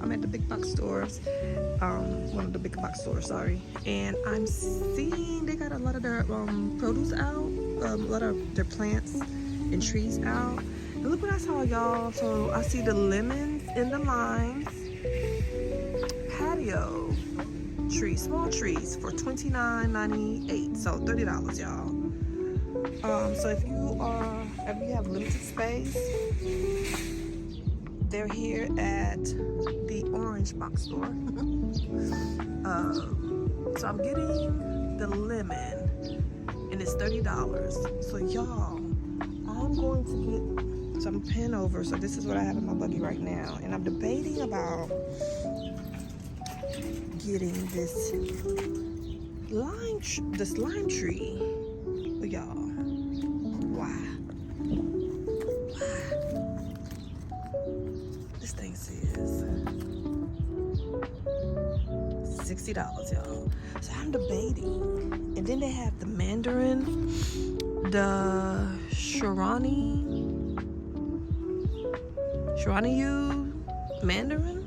I'm at the big box stores, one of the big box stores, sorry, and I'm seeing they got a lot of their produce out, a lot of their plants and trees out. And look what I saw, y'all. So I see the lemons and the limes, patio trees, small trees for $29.98, so $30, y'all. So if you have limited space, they're here at the orange box store. So I'm getting the lemon, and it's $30. So y'all, I'm going to get some pen over. So this is what I have in my buggy right now, and I'm debating about getting this lime tree. Look, y'all. Why? This thing says $60, y'all. So I'm debating. And then they have the mandarin, the Sharani mandarin,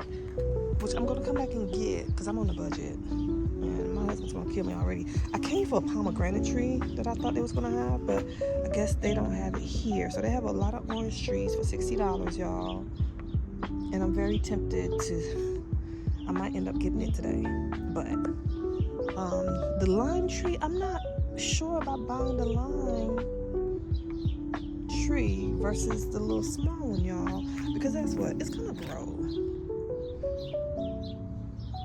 which I'm gonna come back and get because I'm on a budget. And my husband's gonna kill me already. I came for a pomegranate tree that I thought they was gonna have, but I guess they don't have it here. So they have a lot of orange trees for $60, y'all. And I'm very tempted to, I might end up getting it today. But the lime tree, I'm not sure about buying the lime tree versus the little small one, y'all, because that's what it's gonna grow.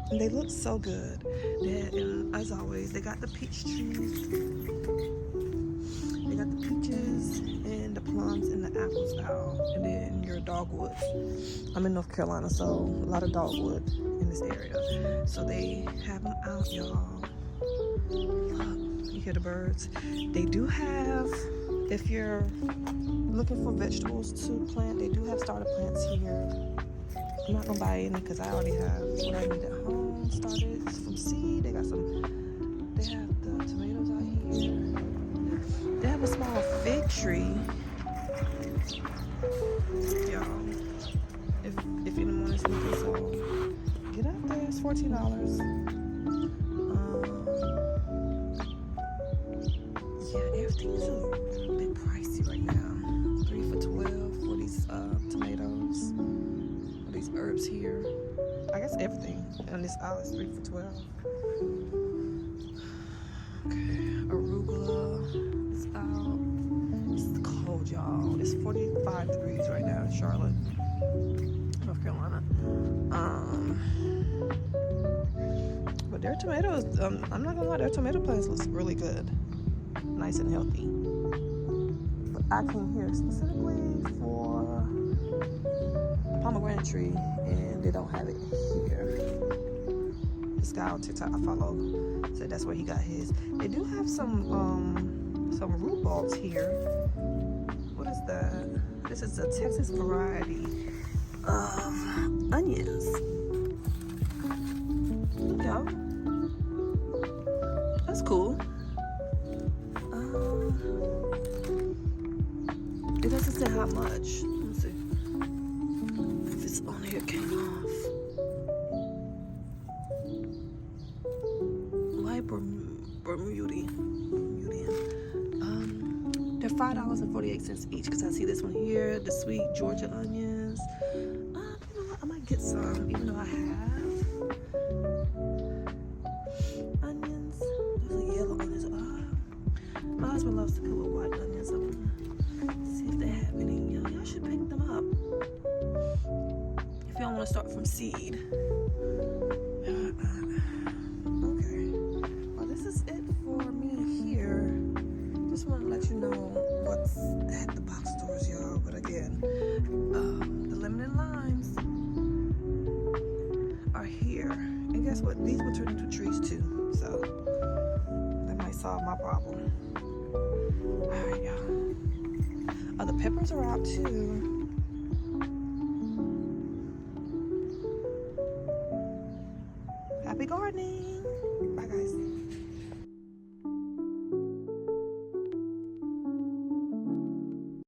And they look so good. And as always, they got the peach trees. They got the peaches and the plums and the apples out. And then your dogwoods. I'm in North Carolina, so a lot of dogwood in this area. So they have them out, y'all. Look, you hear the birds. They do have, if you're looking for vegetables to plant, they do have starter plants here. I'm not gonna buy any because I already have what I need at home started from seed. They have the tomatoes out here. They have a small fig tree. Y'all, if anyone is looking, so get out there. It's $14. Yeah, everything's a bit pricey right now. 3 for $12 for these tomatoes. These herbs here. I guess everything on this aisle is 3 for $12. Okay, arugula is out. It's cold, y'all. It's 45 degrees right now in Charlotte, North Carolina. But their tomatoes, I'm not gonna lie, their tomato plants look really good, nice and healthy. But I came here specifically for pomegranate tree, and they don't have it here. This guy on TikTok I follow said that's where he got his. They do have some root bulbs here. What is that? This is a Texas variety of onions. Look, y'all. That's cool. It doesn't say how much. Let's see. This on here came off. White Bermudian. They're $5.48 each because I see this one here, the sweet Georgia onions. You know what? I might get some, even though I have onions. There's a yellow onions. My husband loves to put with white onions on them. See if they have any. Y'all should pick them up. If y'all want to start from seed. Okay. Well, this is it for me here. Just want to let you know what's at the box stores, y'all. But again, the lemon and limes are here. And guess what? These will turn into trees too. So that might solve my problem. All right, y'all. The peppers are out too.